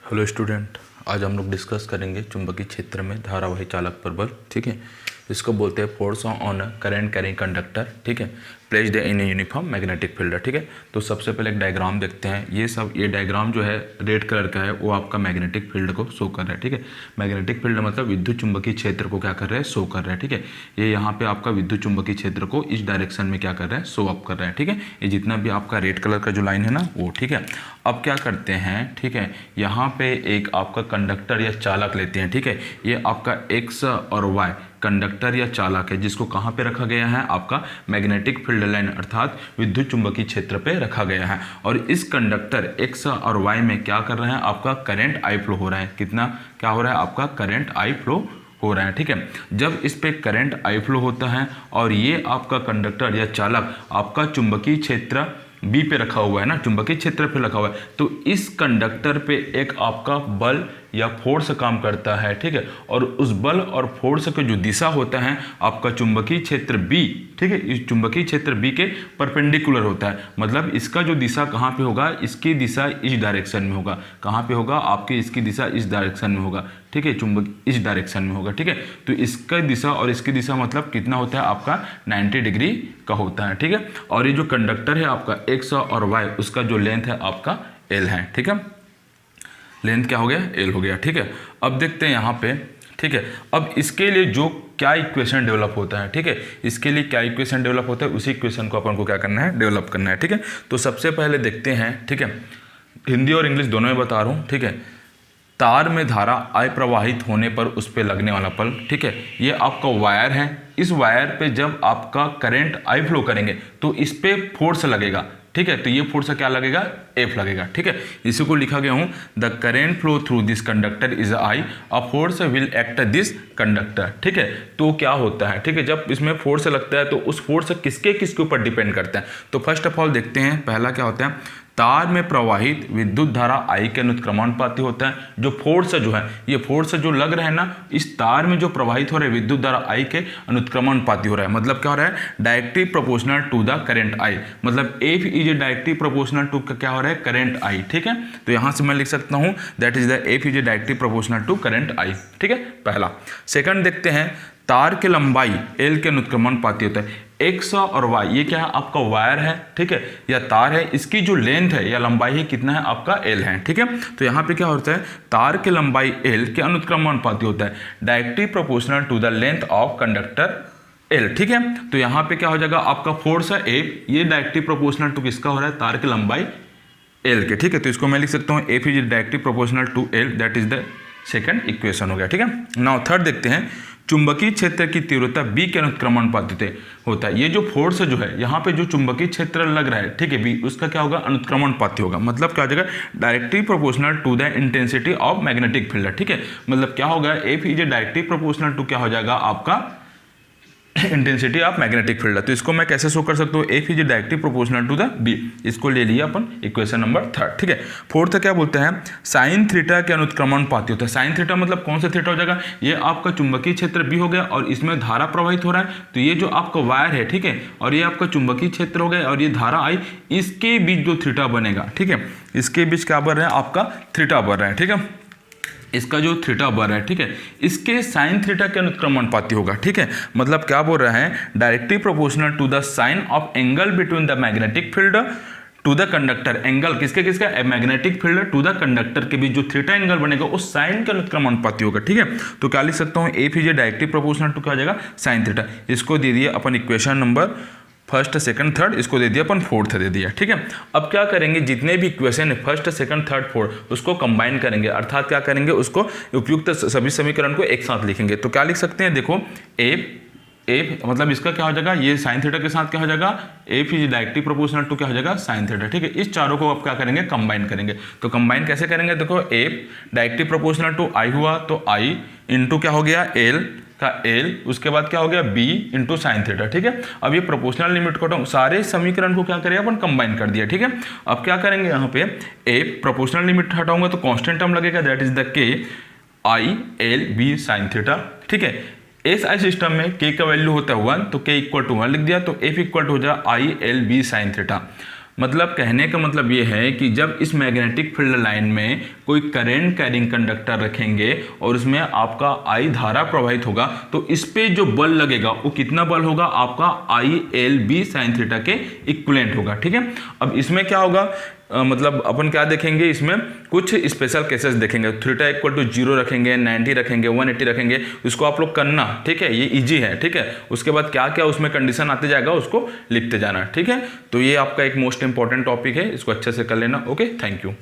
Hello student, आज हम लोग डिस्कस करेंगे चुंबकीय क्षेत्र में धारावाही चालक प्रबल। ठीक है, इसको बोलते हैं force on current carrying conductor. ठीक है, placed in uniform magnetic field. ठीक है, तो सबसे पहले एक डायग्राम देखते हैं। ये डायग्राम जो है रेड कलर का है, वो आपका मैग्नेटिक फील्ड को शो कर रहा है। ठीक है, मैग्नेटिक फील्ड मतलब विद्युत चुंबकीय क्षेत्र को क्या कर रहा है, शो कर रहा है। ठीक है, ये यहाँ पे आपका विद्युत चुंबकीय क्षेत्र को इस डायरेक्शन में क्या कर रहा है, शो अप कर रहा है। ठीक है, ये जितना भी आपका रेड कलर का जो लाइन है ना वो। ठीक है, अब क्या करते हैं, ठीक है, यहाँ पे एक आपका कंडक्टर या चालक लेते हैं। ठीक है, ये आपका एक्स और वाई कंडक्टर या चालक है, जिसको कहाँ पे रखा गया है, आपका मैग्नेटिक फील्ड लाइन अर्थात विद्युत चुंबकीय क्षेत्र पे रखा गया है। और इस कंडक्टर एक्स और वाई में क्या कर रहे हैं, आपका करंट आई फ्लो हो रहा है। कितना क्या हो रहा है, आपका करंट आई फ्लो हो रहा है। ठीक है, जब इस पे करंट आई फ्लो होता है और ये आपका कंडक्टर या चालक आपका चुंबकीय क्षेत्र बी पे रखा हुआ है ना, चुंबकीय क्षेत्र पे रखा हुआ है, तो इस कंडक्टर पे एक आपका बल या फोर्स काम करता है। ठीक है, और उस बल और फोर्स का जो दिशा होता है आपका चुंबकीय क्षेत्र बी, ठीक है, इस चुंबकीय क्षेत्र बी के परपेंडिकुलर होता है। मतलब इसका जो दिशा कहाँ पे होगा, इसकी दिशा इस डायरेक्शन में होगा। कहाँ पे होगा, आपकी इसकी दिशा इस डायरेक्शन में होगा। ठीक है, चुंबक इस डायरेक्शन में होगा। ठीक है, तो इसका दिशा और इसकी दिशा मतलब कितना होता है, आपका 90 डिग्री का होता है। ठीक है, और ये जो कंडक्टर है आपका एक्स और वाई, उसका जो लेंथ है आपका एल है। ठीक है, लेंथ क्या हो गया, एल हो गया। ठीक है, अब देखते हैं यहाँ पे। ठीक है, अब इसके लिए जो क्या इक्वेशन डेवलप होता है, ठीक है, इसके लिए क्या इक्वेशन डेवलप होता है, उसी इक्वेशन को अपन को क्या करना है, डेवलप करना है। ठीक है, तो सबसे पहले देखते हैं। ठीक है, हिंदी और इंग्लिश दोनों में बता रहा हूँ। ठीक है, तार में धारा आई प्रवाहित होने पर उस पर लगने वाला बल। ठीक है, ये आपका वायर है, इस वायर पे जब आपका करंट आई फ्लो करेंगे तो इस पे फोर्स लगेगा। ठीक है, तो ये फोर्स क्या लगेगा, एफ लगेगा। ठीक है, इसी को लिखा गया हूँ, the current flow through this conductor is I, a force will act this conductor. ठीक है, तो क्या होता है, ठीक है, जब इसमें फोर्स लगता है तो उस फोर्स किसके ऊपर डिपेंड करता है। तो फर्स्ट ऑफ ऑल देखते हैं, पहला क्या होता है, तार में प्रवाहित विद्युत धारा आई के अनुक्रमणपाती होता है। जो फोर्स जो है, ये फोर्स जो लग रहा है ना, इस तार में जो प्रवाहित हो रहा है विद्युत धारा आई के अनुक्रमणपाती हो रहा है। मतलब क्या हो रहा है, directly proportional to the current I. मतलब F is directly proportional to क्या हो रहा है, करंट आई। ठीक है, तो यहां से मैं लिख सकता हूं that is the F is directly proportional to current I. ठीक है, पहला। सेकंड देखते हैं, तार की लंबाई एल के अनुक्रमणपाती होता है। एक्स और वाई, ये क्या है, आपका वायर है, ठीक है, या तार है, इसकी जो लेंथ है या लंबाई है कितना है, आपका एल है। ठीक है, तो यहाँ पे क्या होता है, तार की लंबाई एल के अनुक्रमणपाती होता है, directly proportional to the length of conductor L. ठीक है, तो यहाँ पे क्या हो जाएगा, आपका फोर्स है एफ, ये डायरेक्टली प्रोपोर्शनल टू किसका हो रहा है, तार की लंबाई एल के। ठीक है, तो इसको मैं लिख सकता हूँ F is directly proportional to L, that is the second equation हो गया। ठीक है, नाउ थर्ड देखते हैं, चुंबकीय क्षेत्र की तीव्रता बी के अनुक्रमणपाती होता है। ये जो फोर्स जो है, यहाँ पे जो चुंबकीय क्षेत्र लग रहा है, ठीक है, बी, उसका क्या होगा, अनुक्रमणपाती होगा। मतलब क्या हो जाएगा, directly proportional to the intensity of magnetic field. ठीक है, मतलब क्या होगा, F is directly proportional to क्या हो जाएगा, आपका इंटेंसिटी ऑफ मैग्नेटिक फील्ड। तो इसको मैं कैसे शो कर सकता हूँ, F is directly proportional to the B. इसको ले लिया अपन इक्वेशन नंबर थर्ड। ठीक है, फोर्थ क्या बोलते हैं, साइन थीटा के अनुक्रमणपाती होता है। साइन थीटा मतलब कौन सा थीटा हो जाएगा, ये आपका चुंबकीय क्षेत्र बी हो गया और इसमें धारा प्रवाहित हो रहा है, तो ये जो आपका वायर है, ठीक है, और ये आपका चुंबकीय क्षेत्र हो गया और ये धारा आई, इसके बीच जो थीटा बनेगा, ठीक है, इसके बीच क्या बन रहा है, आपका थीटा बन रहा है। ठीक है, इसका जो थीटा बन रहा है, ठीक है, इसके साइन थीटा के अनुक्रमणपाती होगा। ठीक है, मतलब क्या बोल रहा है, directly proportional to the sine of angle between the magnetic field to the conductor. Angle किसका, magnetic field to the conductor के बीच जो थीटा एंगल बनेगा उस साइन के अनुक्रमणपाती होगा। ठीक है, तो क्या लिख सकता हूँ, F is directly proportional to क्या हो जाएगा, साइन थीटा। इसको दे दिया अपन equation number first second third, इसको दे दिया अपन फोर्थ दे दिया। ठीक है, अब क्या करेंगे, जितने भी इक्वेशन है फर्स्ट सेकंड थर्ड फोर्थ, उसको कंबाइन करेंगे, अर्थात क्या करेंगे, उसको उपयुक्त सभी समीकरण को एक साथ लिखेंगे। तो क्या लिख सकते हैं, देखो एफ मतलब इसका क्या हो जाएगा, ये साइन थीटा के साथ क्या हो जाएगा, F is directly proportional to क्या हो जाएगा, साइन थीटा। ठीक है, इस चारों को आप क्या करेंगे, कंबाइन करेंगे। तो कंबाइन कैसे करेंगे, देखो एफ डायरेक्टली प्रोपोर्शनल टू आई हुआ, तो आई इंटू क्या हो गया, एल का एल, उसके बाद क्या हो गया, बी इंटू साइन थीटा। ठीक है, अब ये प्रोपोर्शनल लिमिट को सारे समीकरण को क्या करें, अपन कंबाइन कर दिया। ठीक है, अब क्या करेंगे, यहाँ पे एफ प्रोपोर्शनल लिमिट हटाऊंगा तो कांस्टेंट टर्म लगेगा, that is the K I L B sine theta. ठीक है, एस आई सिस्टम में के का वैल्यू होता है 1, तो के इक्वल टू 1 लिख दिया, तो एफ इक्वल टू हो जाए I L B sine theta. मतलब कहने का मतलब ये है कि जब इस मैग्नेटिक फील्ड लाइन में कोई करंट कैरिंग कंडक्टर रखेंगे और उसमें आपका आई धारा प्रवाहित होगा, तो इस पे जो बल लगेगा वो कितना बल होगा, आपका I L B sine theta के इक्विवेलेंट होगा। ठीक है, अब इसमें क्या होगा, मतलब अपन क्या देखेंगे, इसमें कुछ स्पेशल केसेस देखेंगे। थीटा इक्वल टू 0 रखेंगे, 90 रखेंगे, 180 रखेंगे, इसको आप लोग करना। ठीक है, ये इजी है। ठीक है, उसके बाद क्या क्या उसमें कंडीशन आते जाएगा उसको लिखते जाना। ठीक है, तो ये आपका एक मोस्ट इंपॉर्टेंट टॉपिक है, इसको अच्छे से कर लेना। Okay, thank you.